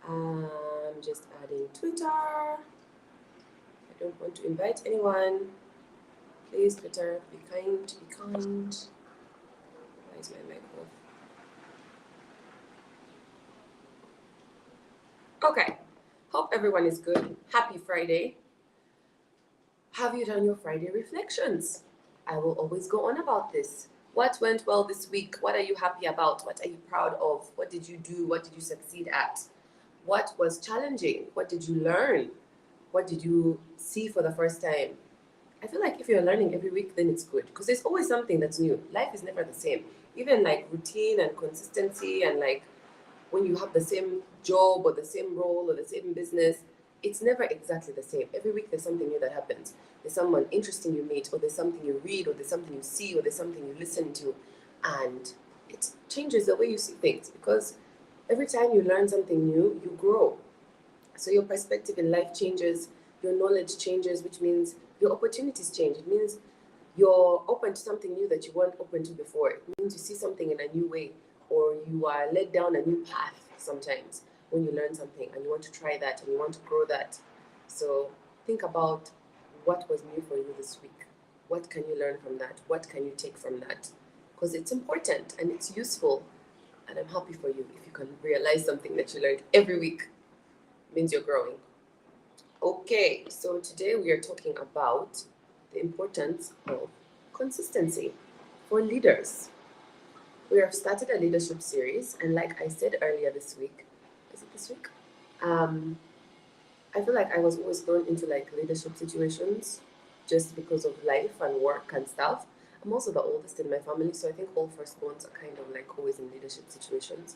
I'm just adding Twitter. I don't want to invite anyone. Please, Twitter, be kind, be kind. Why is my mic off? Okay. Hope everyone is good. Happy Friday. Have you done your Friday reflections? I will always go on about this. What went well this week? What are you happy about? What are you proud of? What did you do? What did you succeed at? What was challenging? What did you learn? What did you see for the first time? I feel like if you're learning every week, then it's good because there's always something that's new. Life is never the same. Even like routine and consistency, and like when you have the same job or the same role or the same business, it's never exactly the same. Every week there's something new that happens. There's someone interesting you meet, or there's something you read, or there's something you see, or there's something you listen to, and it changes the way you see things because every time you learn something new, you grow. So your perspective in life changes, your knowledge changes, which means your opportunities change. It means you're open to something new that you weren't open to before. It means you see something in a new way, or you are led down a new path sometimes when you learn something and you want to try that and you want to grow that. So think about what was new for you this week. What can you learn from that? What can you take from that? Because it's important and it's useful. And I'm happy for you if you can realize something that you learned every week. It means you're growing. Okay, so today we are talking about the importance of consistency for leaders. We have started a leadership series, and like I said earlier this week, is it this week? Um, I feel like I was always thrown into like leadership situations just because of life and work and stuff. I'm also the oldest in my family, so I think all firstborns are kind of like always in leadership situations.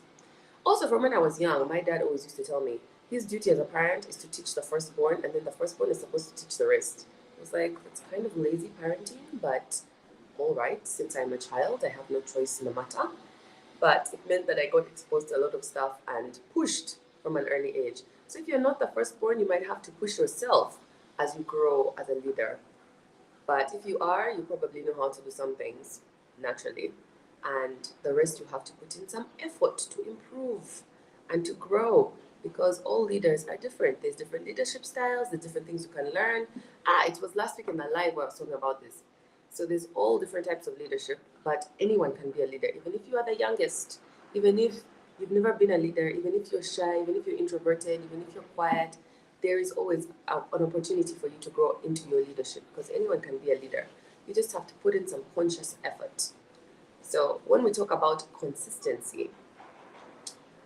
Also, from when I was young, my dad always used to tell me his duty as a parent is to teach the firstborn, and then the firstborn is supposed to teach the rest. I was like, it's kind of lazy parenting, but all right, since I'm a child, I have no choice in the matter. But it meant that I got exposed to a lot of stuff and pushed from an early age. So if you're not the firstborn, you might have to push yourself as you grow as a leader. But if you are, you probably know how to do some things naturally. And the rest you have to put in some effort to improve and to grow because all leaders are different. There's different leadership styles, there's different things you can learn. It was last week in the live where I was talking about this. So there's all different types of leadership, but anyone can be a leader, even if you are the youngest, even if you've never been a leader, even if you're shy, even if you're introverted, even if you're quiet, there is always an opportunity for you to grow into your leadership because anyone can be a leader. You just have to put in some conscious effort. So when we talk about consistency,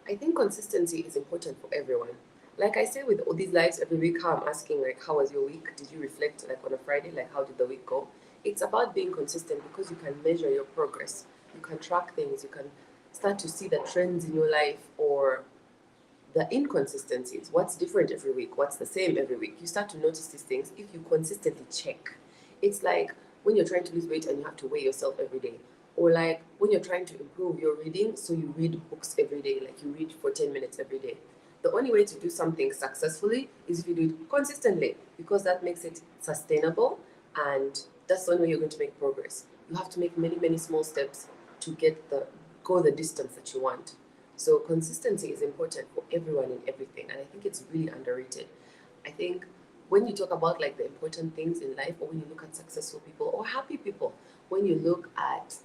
I think consistency is important for everyone. Like I say with all these lives every week, how I'm asking like, how was your week? Did you reflect like on a Friday? Like how did the week go? It's about being consistent because you can measure your progress. You can track things. You can start to see the trends in your life or the inconsistencies. What's different every week? What's the same every week? You start to notice these things if you consistently check. It's like when you're trying to lose weight and you have to weigh yourself every day. Or like when you're trying to improve your reading, so you read books every day, like you read for 10 minutes every day. The only way to do something successfully is if you do it consistently because that makes it sustainable and that's the only way you're going to make progress. You have to make many, many small steps to go the distance that you want. So consistency is important for everyone in everything, and I think it's really underrated. I think when you talk about like the important things in life, or when you look at successful people or happy people, when you look at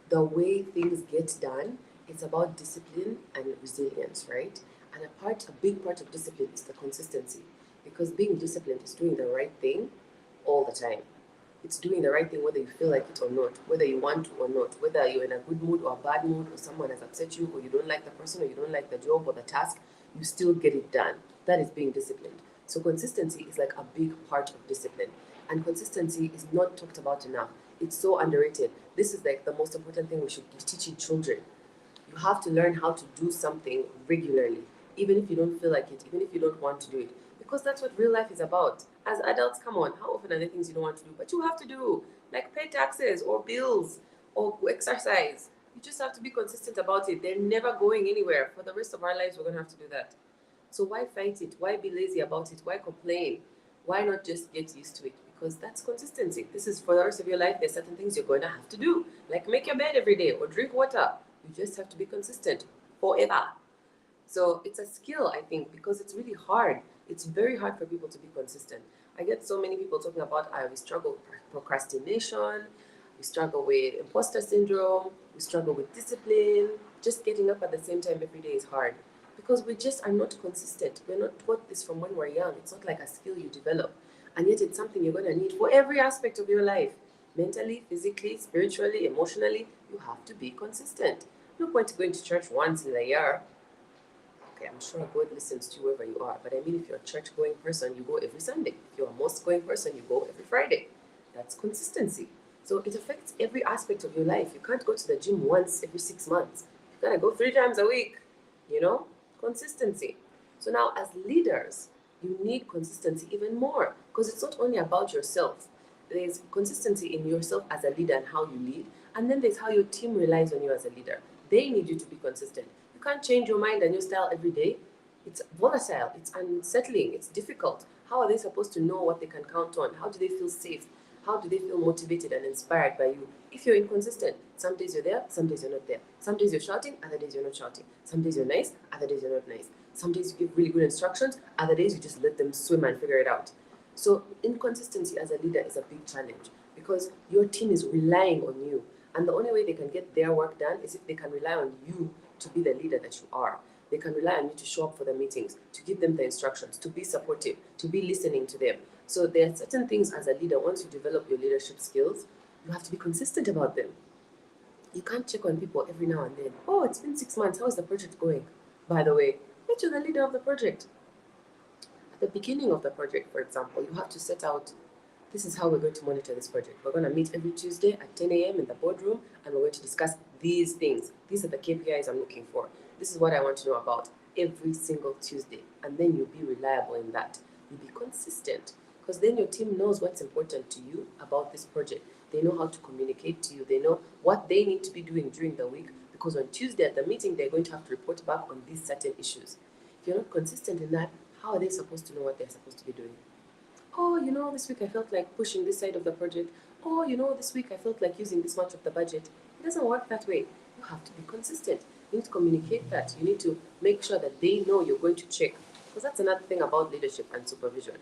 the way things get done, it's about discipline and resilience, right? And a big part of discipline is the consistency, because being disciplined is doing the right thing all the time. It's doing the right thing whether you feel like it or not, whether you want to or not, whether you're in a good mood or a bad mood, or someone has upset you, or you don't like the person, or you don't like the job or the task, you still get it done. That is being disciplined. So consistency is like a big part of discipline. And consistency is not talked about enough. It's so underrated. This is like the most important thing we should be teaching children. You have to learn how to do something regularly, even if you don't feel like it, even if you don't want to do it, because that's what real life is about. As adults, come on, how often are there things you don't want to do, but you have to do, like pay taxes or bills or exercise? You just have to be consistent about it. They're never going anywhere. For the rest of our lives, we're going to have to do that. So why fight it? Why be lazy about it? Why complain? Why not just get used to it? Because that's consistency. This is for the rest of your life. There's certain things you're going to have to do, like make your bed every day or drink water. You just have to be consistent forever. So it's a skill, I think, because it's really hard. It's very hard for people to be consistent. I get so many people talking about we struggle with procrastination, we struggle with imposter syndrome, we struggle with discipline. Just getting up at the same time every day is hard because we just are not consistent. We're not taught this from when we're young. It's not like a skill you develop, and yet it's something you're going to need for every aspect of your life. Mentally, physically, spiritually, emotionally, you have to be consistent. No point going to church once in a year. Okay, I'm sure God listens to you wherever you are, but I mean, if you're a church going person, you go every Sunday. If you're a mosque going person, you go every Friday. That's consistency. So it affects every aspect of your life. You can't go to the gym once every 6 months. You gotta go 3 times a week. You know, consistency. So now, as leaders, you need consistency even more because it's not only about yourself. There's consistency in yourself as a leader and how you lead, and then there's how your team relies on you as a leader. They need you to be consistent. You can't change your mind and your style every day. It's volatile, it's unsettling, it's difficult. How are they supposed to know what they can count on? How do they feel safe? How do they feel motivated and inspired by you if you're inconsistent? Some days you're there, some days you're not there. Some days you're shouting, other days you're not shouting. Some days you're nice, other days you're not nice. Some days you give really good instructions, other days you just let them swim and figure it out. So inconsistency as a leader is a big challenge because your team is relying on you. And the only way they can get their work done is if they can rely on you to be the leader that you are. They can rely on you to show up for the meetings, to give them the instructions, to be supportive, to be listening to them. So there are certain things as a leader, once you develop your leadership skills, you have to be consistent about them. You can't check on people every now and then. Oh, it's been 6 months. How is the project going? By the way, you're the leader of the project. At the beginning of the project, for example, you have to set out, this is how we're going to monitor this project. We're going to meet every Tuesday at 10 a.m. in the boardroom, and we're going to discuss these things. These are the KPIs I'm looking for. This is what I want to know about every single Tuesday. And then you'll be reliable in that. You'll be consistent because then your team knows what's important to you about this project. They know how to communicate to you. They know what they need to be doing during the week because on Tuesday at the meeting, they're going to have to report back on these certain issues. If you're not consistent in that, how are they supposed to know what they're supposed to be doing? Oh, this week I felt like pushing this side of the project. Oh, this week I felt like using this much of the budget. It doesn't work that way. You have to be consistent. You need to communicate that. You need to make sure that they know you're going to check. Because that's another thing about leadership and supervision.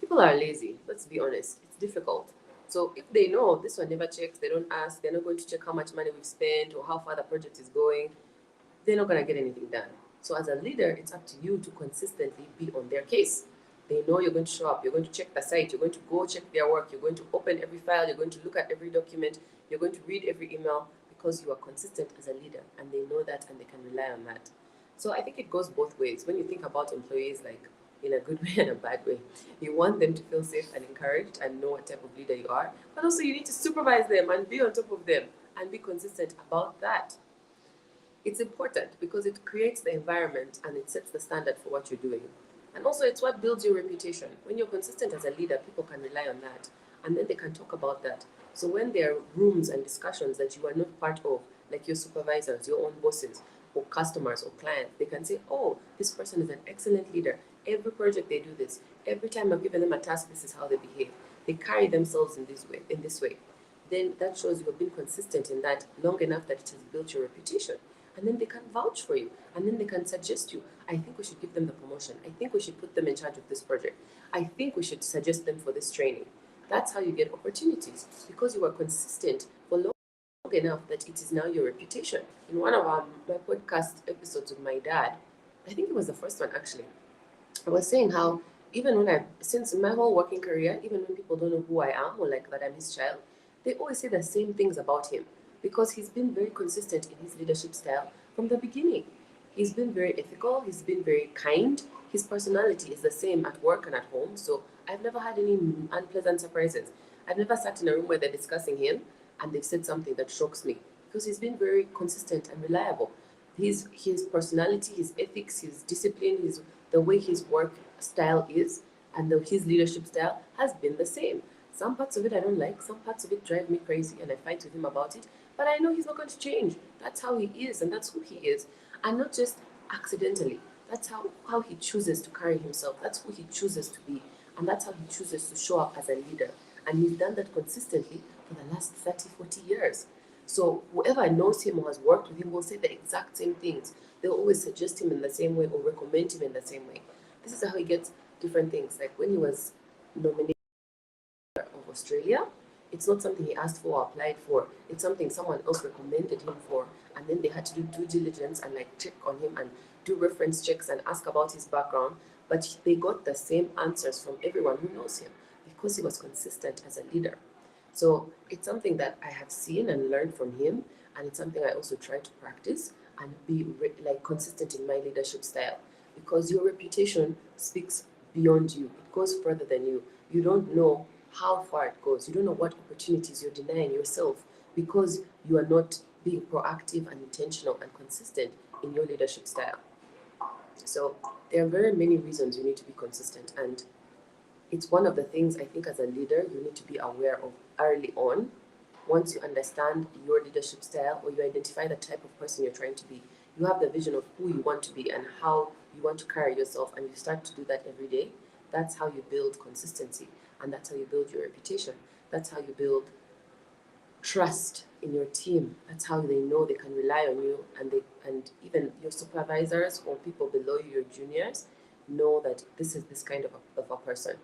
People are lazy. Let's be honest. It's difficult. So if they know this one never checks, they don't ask, they're not going to check how much money we've spent or how far the project is going, they're not going to get anything done. So as a leader, it's up to you to consistently be on their case. They know you're going to show up, you're going to check the site, you're going to go check their work, you're going to open every file, you're going to look at every document, you're going to read every email because you are consistent as a leader and they know that and they can rely on that. So I think it goes both ways. When you think about employees, like in a good way and a bad way, you want them to feel safe and encouraged and know what type of leader you are, but also you need to supervise them and be on top of them and be consistent about that. It's important because it creates the environment and it sets the standard for what you're doing. And also, it's what builds your reputation. When you're consistent as a leader, people can rely on that and then they can talk about that. So, when there are rooms and discussions that you are not part of, like your supervisors, your own bosses, or customers or clients, they can say, oh, this person is an excellent leader. Every project they do this. Every time I've given them a task, this is how they behave. They carry themselves in this way. Then that shows you have been consistent in that long enough that it has built your reputation. And then they can vouch for you. And then they can suggest you, I think we should give them the promotion. I think we should put them in charge of this project. I think we should suggest them for this training. That's how you get opportunities because you are consistent for long enough that it is now your reputation. In one of my podcast episodes with my dad, I think it was the first one actually, I was saying how since my whole working career, even when people don't know who I am or like that I'm his child, they always say the same things about him because he's been very consistent in his leadership style from the beginning. He's been very ethical, he's been very kind, his personality is the same at work and at home, so I've never had any unpleasant surprises. I've never sat in a room where they're discussing him and they've said something that shocks me because he's been very consistent and reliable. His personality, his ethics, his discipline, the way his work style is, and his leadership style has been the same. Some parts of it I don't like, some parts of it drive me crazy, and I fight with him about it. But I know he's not going to change. That's how he is, and that's who he is, and not just accidentally. That's how he chooses to carry himself. That's who he chooses to be, and that's how he chooses to show up as a leader. And he's done that consistently for the last 30, 40 years. So whoever knows him or has worked with him will say the exact same things. They'll always suggest him in the same way or recommend him in the same way. This is how he gets different things. Like when he was nominated of Australia, it's not something he asked for or applied for. It's something someone else recommended him for, and then they had to do due diligence and like check on him and do reference checks and ask about his background. But they got the same answers from everyone who knows him because he was consistent as a leader. So it's something that I have seen and learned from him, and it's something I also try to practice and be like consistent in my leadership style, because your reputation speaks beyond you. It goes further than you. You don't know how far it goes. You don't know what opportunities you're denying yourself because you are not being proactive and intentional and consistent in your leadership style. So there are very many reasons you need to be consistent, and it's one of the things I think as a leader you need to be aware of early on. Once you understand your leadership style or you identify the type of person you're trying to be, you have the vision of who you want to be and how you want to carry yourself, and you start to do that every day. That's how you build consistency, and that's how you build your reputation. That's how you build trust in your team. That's how they know they can rely on you, and even your supervisors or people below you, your juniors, know that this is this kind of a person.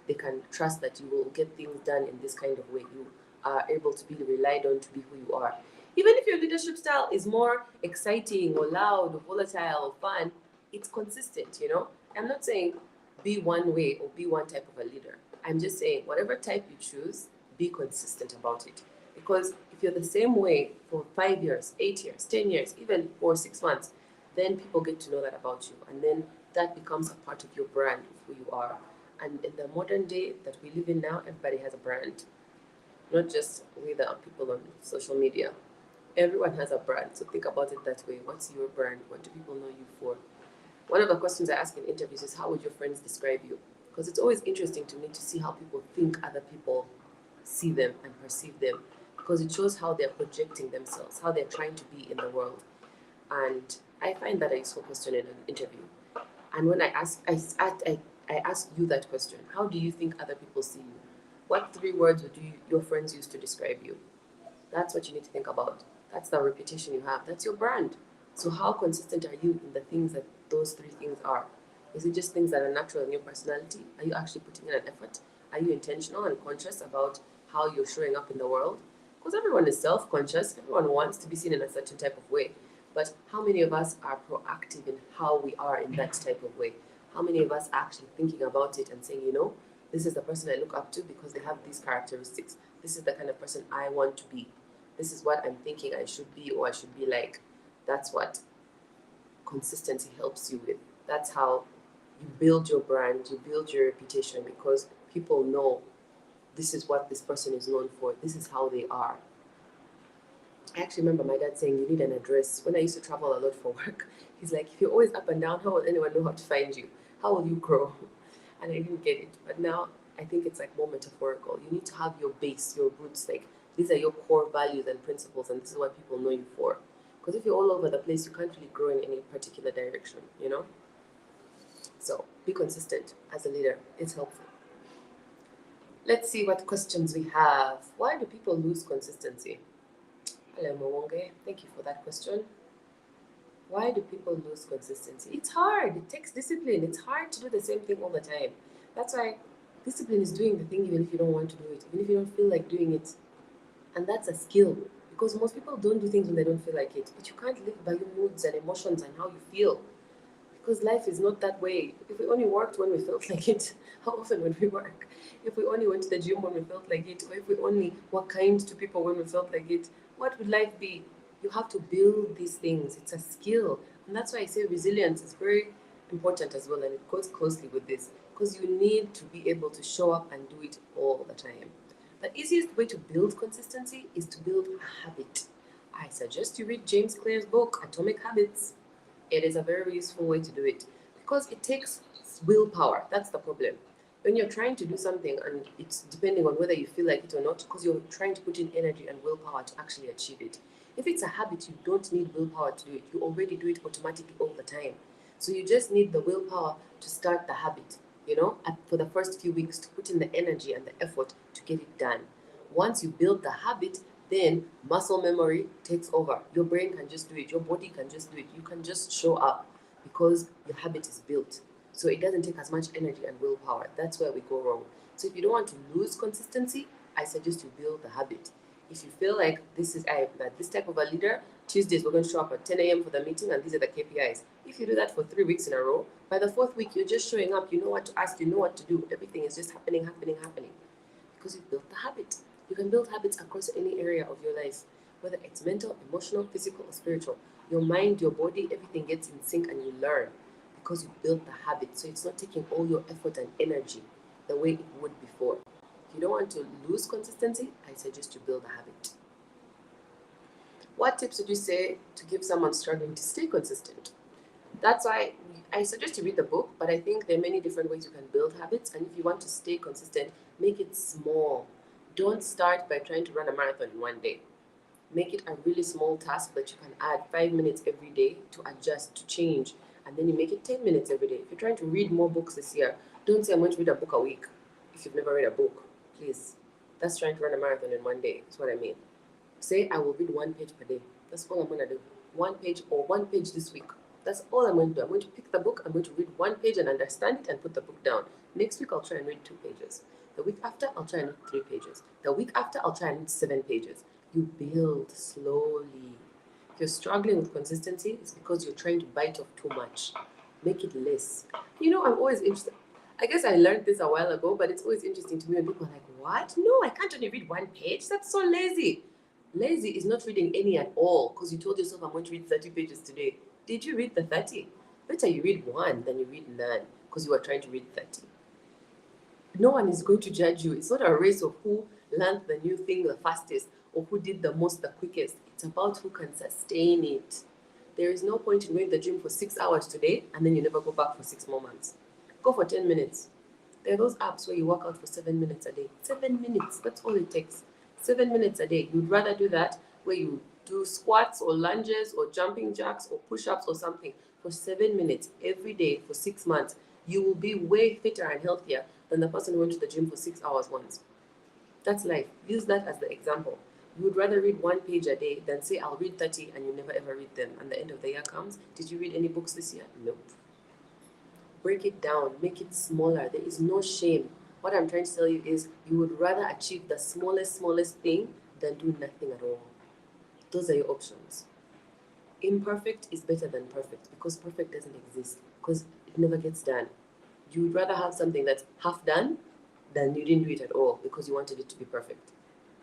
They can trust that you will get things done in this kind of way. You are able to be relied on to be who you are. Even if your leadership style is more exciting or loud or volatile or fun, it's consistent. I'm not saying be one way or be one type of a leader. I'm just saying whatever type you choose, be consistent about it. Because if you're the same way for 5 years, 8 years, 10 years, even for 6 months, then people get to know that about you. And then that becomes a part of your brand, of who you are. And in the modern day that we live in now, everybody has a brand, not just with the people on social media. Everyone has a brand. So think about it that way. What's your brand? What do people know you for? One of the questions I ask in interviews is, how would your friends describe you? Because it's always interesting to me to see how people think other people see them and perceive them, because it shows how they're projecting themselves, how they're trying to be in the world. And I find that a useful question in an interview. And when I ask you that question, how do you think other people see you? What 3 words would your friends use to describe you? That's what you need to think about. That's the reputation you have. That's your brand. So how consistent are you in the things that those 3 things are? Is it just things that are natural in your personality? Are you actually putting in an effort? Are you intentional and conscious about how you're showing up in the world? Because everyone is self-conscious. Everyone wants to be seen in a certain type of way. But how many of us are proactive in how we are in that type of way? How many of us are actually thinking about it and saying, this is the person I look up to because they have these characteristics. This is the kind of person I want to be. This is what I'm thinking I should be or I should be like. That's what consistency helps you with. That's how you build your brand, you build your reputation, because people know this is what this person is known for. This is how they are. I actually remember my dad saying, you need an address. When I used to travel a lot for work, he's like, if you're always up and down, how will anyone know how to find you? How will you grow? And I didn't get it. But now I think it's like more metaphorical. You need to have your base, your roots. Like, these are your core values and principles, and this is what people know you for. Because if you're all over the place, you can't really grow in any particular direction. So be consistent as a leader. It's helpful. Let's see what questions we have. Why do people lose consistency? Hello, Mwonge. Thank you for that question. Why do people lose consistency? It's hard. It takes discipline. It's hard to do the same thing all the time. That's why discipline is doing the thing even if you don't want to do it, even if you don't feel like doing it. And that's a skill, because most people don't do things when they don't feel like it. But you can't live by your moods and emotions and how you feel, because life is not that way. If we only worked when we felt like it, how often would we work? If we only went to the gym when we felt like it, or if we only were kind to people when we felt like it, what would life be? You have to build these things. It's a skill. And that's why I say resilience is very important as well, and it goes closely with this, because you need to be able to show up and do it all the time. The easiest way to build consistency is to build a habit. I suggest you read James Clear's book, Atomic Habits. It is a very useful way to do it, because it takes willpower. That's the problem. When you're trying to do something and it's depending on whether you feel like it or not, because you're trying to put in energy and willpower to actually achieve it. If it's a habit, you don't need willpower to do it. You already do it automatically all the time. So you just need the willpower to start the habit, for the first few weeks, to put in the energy and the effort to get it done. Once you build the habit, then muscle memory takes over. Your brain can just do it. Your body can just do it. You can just show up because your habit is built. So it doesn't take as much energy and willpower. That's where we go wrong. So if you don't want to lose consistency, I suggest you build the habit. If you feel like this type of a leader, Tuesdays we're going to show up at 10 a.m. for the meeting and these are the KPIs. If you do that for 3 weeks in a row, by the fourth week you're just showing up. You know what to ask. You know what to do. Everything is just happening because you've built the habit. You can build habits across any area of your life, whether it's mental, emotional, physical, or spiritual. Your mind, your body, everything gets in sync and you learn because you built the habit. So it's not taking all your effort and energy the way it would before. If you don't want to lose consistency, I suggest you build a habit. What tips would you say to give someone struggling to stay consistent? That's why I suggest you read the book, but I think there are many different ways you can build habits. And if you want to stay consistent, make it small. Don't start by trying to run a marathon in one day. Make it a really small task that you can add 5 minutes every day to adjust, to change. And then you make it 10 minutes every day. If you're trying to read more books this year, don't say I'm going to read a book a week if you've never read a book. Please. That's trying to run a marathon in one day. That's what I mean. Say I will read 1 page per day. That's all I'm going to do. 1 page or 1 page this week. That's all I'm going to do. I'm going to pick the book. I'm going to read 1 page and understand it and put the book down. Next week, I'll try and read 2 pages. The week after, I'll try and read 3 pages. The week after, I'll try and read 7 pages. You build slowly. If you're struggling with consistency, it's because you're trying to bite off too much. Make it less. You know, I'm always interested. I guess I learned this a while ago, but it's always interesting to me when people are like, what? No, I can't only read 1 page. That's so lazy. Lazy is not reading any at all because you told yourself I'm going to read 30 pages today. Did you read the 30? Better you read 1 than you read none because you are trying to read 30. No one is going to judge you. It's not a race of who learned the new thing the fastest or who did the most the quickest. It's about who can sustain it. There is no point in going to the gym for 6 hours today and then you never go back for 6 more months. Go for 10 minutes. There are those apps where you work out for 7 minutes a day. 7 minutes, that's all it takes. 7 minutes a day. You'd rather do that where you do squats or lunges or jumping jacks or push-ups or something for 7 minutes every day for 6 months. You will be way fitter and healthier than the person who went to the gym for 6 hours once. That's life. Use that as the example. You would rather read 1 page a day than say, I'll read 30 and you never ever read them. And the end of the year comes, did you read any books this year? Nope. Break it down. Make it smaller. There is no shame. What I'm trying to tell you is you would rather achieve the smallest thing than do nothing at all. Those are your options. Imperfect is better than perfect because perfect doesn't exist because it never gets done. You would rather have something that's half done than you didn't do it at all because you wanted it to be perfect.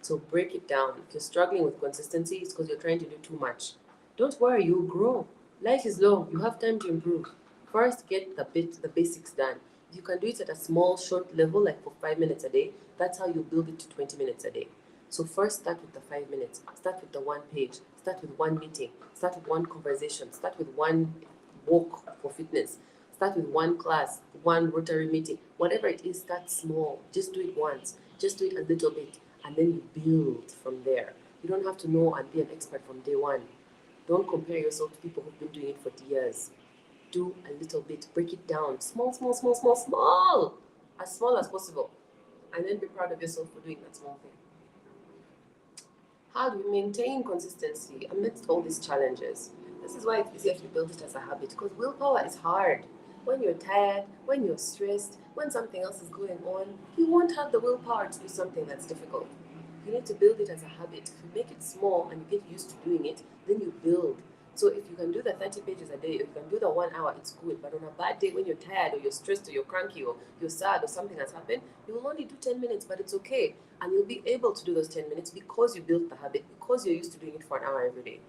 So break it down. If you're struggling with consistency, it's because you're trying to do too much. Don't worry, you'll grow. Life is long. You have time to improve. First, get the basics done. If you can do it at a small, short level, like for 5 minutes a day, that's how you build it to 20 minutes a day. So first start with the 5 minutes. Start with the 1 page. Start with 1 meeting. Start with 1 conversation. Start with 1 walk for fitness. Start with 1 class, 1 Rotary meeting. Whatever it is, start small. Just do it once. Just do it a little bit. And then you build from there. You don't have to know and be an expert from day one. Don't compare yourself to people who've been doing it for years. Do a little bit. Break it down. Small. As small as possible. And then be proud of yourself for doing that small thing. How do we maintain consistency amidst all these challenges? This is why it's easier to build it as a habit because willpower is hard. When you're tired, when you're stressed, when something else is going on, you won't have the willpower to do something that's difficult. You need to build it as a habit. If you make it small and you get used to doing it, then you build. So if you can do the 30 pages a day, if you can do the 1 hour, it's good. But on a bad day when you're tired or you're stressed or you're cranky or you're sad or something has happened, you will only do 10 minutes, but it's okay. And you'll be able to do those 10 minutes because you built the habit, because you're used to doing it for an hour every day.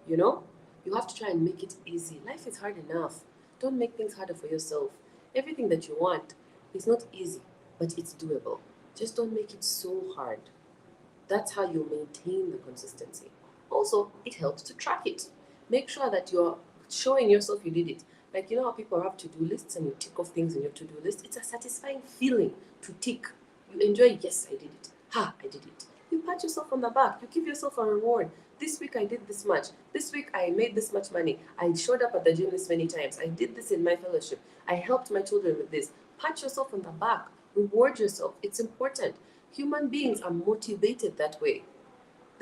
You know? You have to try and make it easy. Life is hard enough. Don't make things harder for yourself. Everything that you want is not easy, but it's doable. Just don't make it so hard. That's how you maintain the consistency. Also, it helps to track it. Make sure that you're showing yourself you did it. Like, you know how people have to-do lists and you tick off things in your to-do list? It's a satisfying feeling to tick. You enjoy, yes, I did it. Ha, I did it. You pat yourself on the back. You give yourself a reward. This week I did this much. This week I made this much money. I showed up at the gym this many times. I did this in my fellowship. I helped my children with this. Pat yourself on the back. Reward yourself. It's important. Human beings are motivated that way.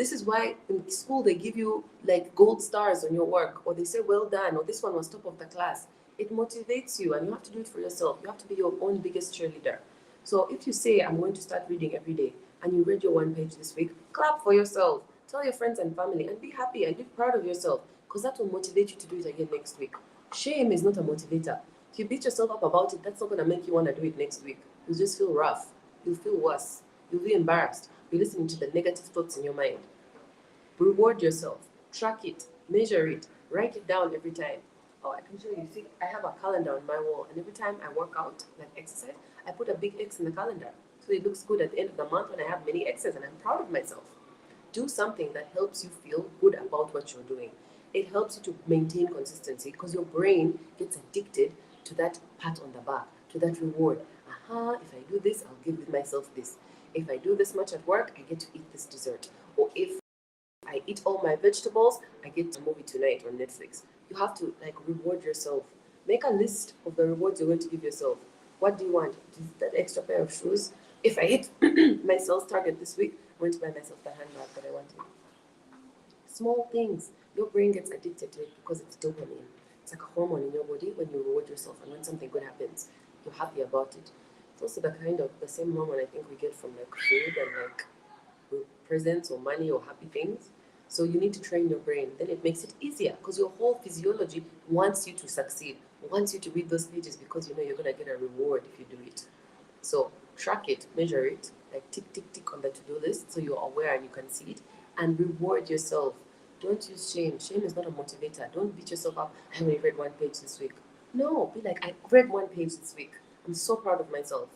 This is why in school they give you like gold stars on your work, or they say well done, or this one was top of the class. It motivates you, and you have to do it for yourself. You have to be your own biggest cheerleader. So if you say, I'm going to start reading every day, and you read your one page this week, clap for yourself. Tell your friends and family, and be happy and be proud of yourself, because that will motivate you to do it again next week. Shame is not a motivator. If you beat yourself up about it, that's not going to make you want to do it next week. You'll just feel rough. You'll feel worse. You'll be embarrassed. You're listening to the negative thoughts in your mind. Reward yourself. Track it. Measure it. Write it down every time. Oh, I can show you. See, I have a calendar on my wall, and every time I work out, like exercise, I put a big X in the calendar. So it looks good at the end of the month when I have many X's, and I'm proud of myself. Do something that helps you feel good about what you're doing. It helps you to maintain consistency, because your brain gets addicted to that pat on the back, to that reward. If I do this, I'll give myself this. If I do this much at work, I get to eat this dessert. Or if I eat all my vegetables, I get a movie tonight on Netflix. You have to like reward yourself. Make a list of the rewards you're going to give yourself. What do you want? That extra pair of shoes? If I hit my sales target this week, I'm going to buy myself the handbag that I wanted. Small things. Your brain gets addicted to it because it's dopamine. It's like a hormone in your body. When you reward yourself and when something good happens, you're happy about it. It's also the same hormone I think we get from like food and like presents or money or happy things. So you need to train your brain. Then it makes it easier, because your whole physiology wants you to succeed, wants you to read those pages, because you know you're going to get a reward if you do it. So track it, measure it, like tick, tick, tick on the to-do list, so you're aware and you can see it, and reward yourself. Don't use shame. Shame is not a motivator. Don't beat yourself up. I only read one page this week. No, be like, I read one page this week. I'm so proud of myself.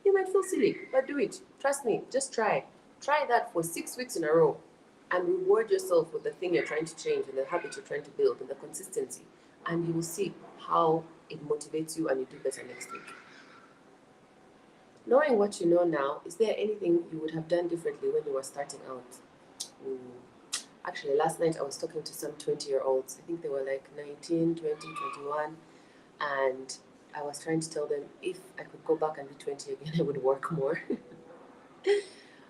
You might feel silly, but do it. Trust me, just try. Try that for 6 weeks in a row, and reward yourself with the thing you're trying to change and the habit you're trying to build and the consistency. And you will see how it motivates you and you do better next week. Knowing what you know now, is there anything you would have done differently when you were starting out? Actually, last night I was talking to some 20-year-olds. I think they were like 19, 20, 21. And I was trying to tell them if I could go back and be 20 again, I would work more.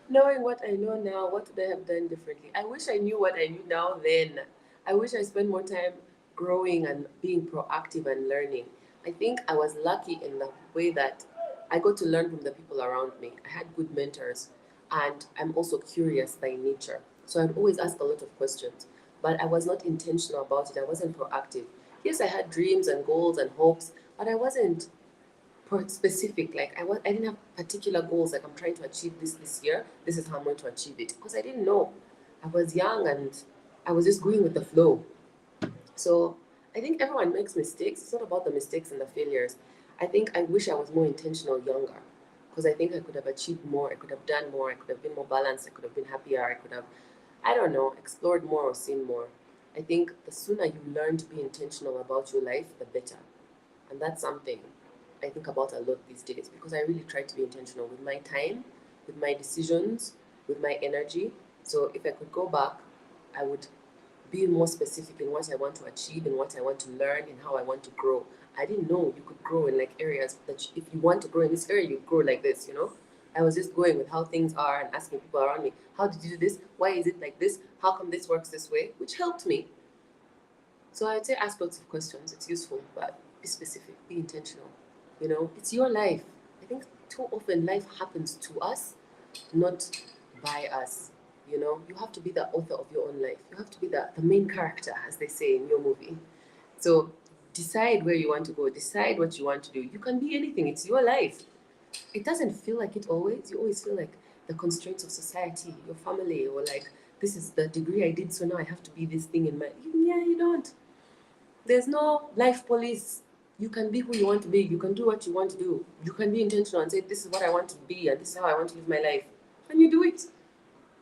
Knowing what I know now, what would I have done differently? I wish I knew what I knew now then. I wish I spent more time growing and being proactive and learning. I think I was lucky in the way that I got to learn from the people around me. I had good mentors, and I'm also curious by nature. So I'd always ask a lot of questions, but I was not intentional about it. I wasn't proactive. Yes, I had dreams and goals and hopes, but I wasn't specific. Like I didn't have particular goals. Like I'm trying to achieve this year. This is how I'm going to achieve it, because I didn't know. I was young and I was just going with the flow. So I think everyone makes mistakes. It's not about the mistakes and the failures. I think I wish I was more intentional younger, because I think I could have achieved more. I could have done more. I could have been more balanced. I could have been happier. I could have, I don't know, explored more or seen more. I think the sooner you learn to be intentional about your life, the better. And that's something I think about a lot these days, because I really try to be intentional with my time, with my decisions, with my energy. So if I could go back, I would be more specific in what I want to achieve and what I want to learn and how I want to grow. I didn't know you could grow in like areas that if you want to grow in this area, you grow like this, you know? I was just going with how things are and asking people around me, how did you do this? Why is it like this? How come this works this way? Which helped me. So I'd say ask lots of questions. It's useful, but be specific, be intentional. You know, it's your life. I think too often life happens to us, not by us. You know, you have to be the author of your own life. You have to be the main character, as they say in your movie. So decide where you want to go, decide what you want to do. You can be anything, it's your life. It doesn't feel like it always. You always feel like the constraints of society, your family, or like, this is the degree I did, so now I have to be this thing in my. Yeah, you don't. There's no life police. You can be who you want to be. You can do what you want to do. You can be intentional and say, this is what I want to be and this is how I want to live my life. And you do it.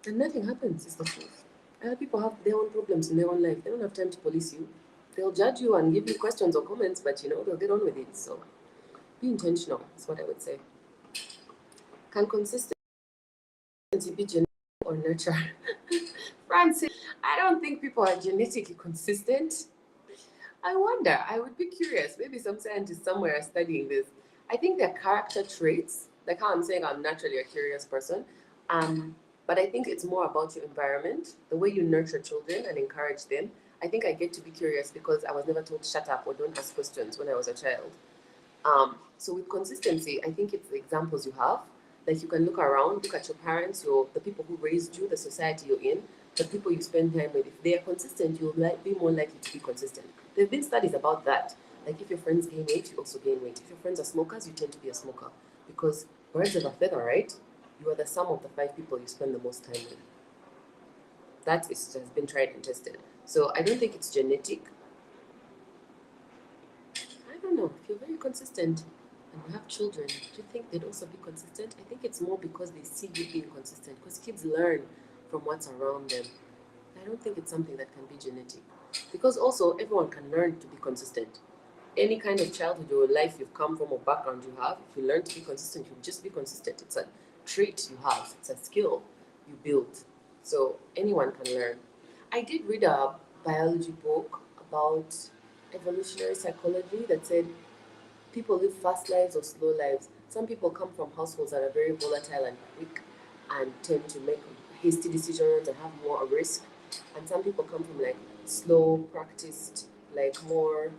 And nothing happens. It's the truth. Other people have their own problems in their own life. They don't have time to police you. They'll judge you and give you questions or comments, but you know, they'll get on with it. So be intentional, is what I would say. Can consistency be genetic or nurture? Francis, I don't think people are genetically consistent. I wonder, I would be curious. Maybe some scientists somewhere are studying this. I think they're character traits, like how I'm saying I'm naturally a curious person. But But I think it's more about your environment, the way you nurture children and encourage them. I think I get to be curious because I was never told shut up or don't ask questions when I was a child. So with consistency, I think it's the examples you have. Like you can look around, look at your parents, the people who raised you, the society you're in, the people you spend time with. If they are consistent, you'll be more likely to be consistent. There have been studies about that. Like if your friends gain weight, you also gain weight. If your friends are smokers, you tend to be a smoker. Because birds of a feather, right? You are the sum of the 5 people you spend the most time with. Has been tried and tested. So I don't think it's genetic. I don't know. If you're very consistent and you have children, do you think they'd also be consistent? I think it's more because they see you being consistent. Because kids learn from what's around them. I don't think it's something that can be genetic. Because also, everyone can learn to be consistent. Any kind of childhood or life you've come from or background you have, if you learn to be consistent, you'll just be consistent. It's a trait you have, it's a skill you build. So anyone can learn. I did read a biology book about evolutionary psychology that said people live fast lives or slow lives. Some people come from households that are very volatile and quick and tend to make hasty decisions and have more risk. And some people come from like slow, practiced, like more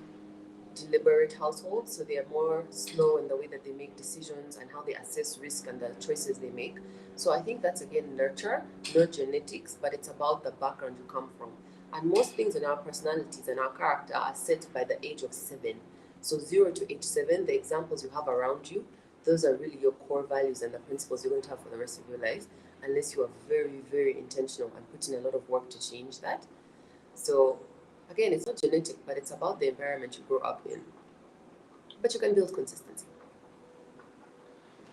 deliberate households, so they are more slow in the way that they make decisions and how they assess risk and the choices they make. So I think that's again nurture, not genetics, but it's about the background you come from. And most things in our personalities and our character are set by the age of 7. So 0 to age 7, the examples you have around you, those are really your core values and the principles you're going to have for the rest of your life, unless you are very, very intentional and put in a lot of work to change that. So again, it's not genetic, but it's about the environment you grow up in. But you can build consistency.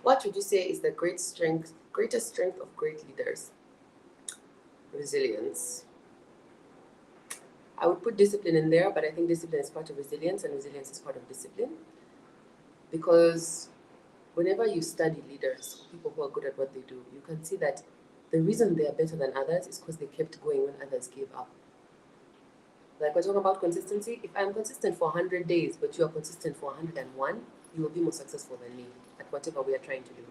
What would you say is the greatest strength of great leaders? Resilience. I would put discipline in there, but I think discipline is part of resilience and resilience is part of discipline. Because whenever you study leaders, people who are good at what they do, you can see that the reason they are better than others is because they kept going when others gave up. Like we're talking about consistency. If I'm consistent for 100 days, but you are consistent for 101, you will be more successful than me at whatever we are trying to do.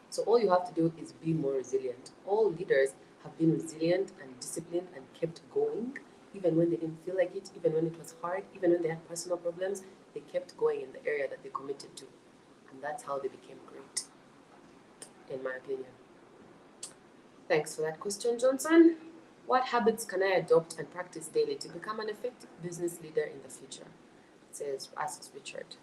So all you have to do is be more resilient. All leaders have been resilient and disciplined and kept going, even when they didn't feel like it, even when it was hard, even when they had personal problems, they kept going in the area that they committed to. And that's how they became great, in my opinion. Thanks for that question, Johnson. What habits can I adopt and practice daily to become an effective business leader in the future? Asks Richard.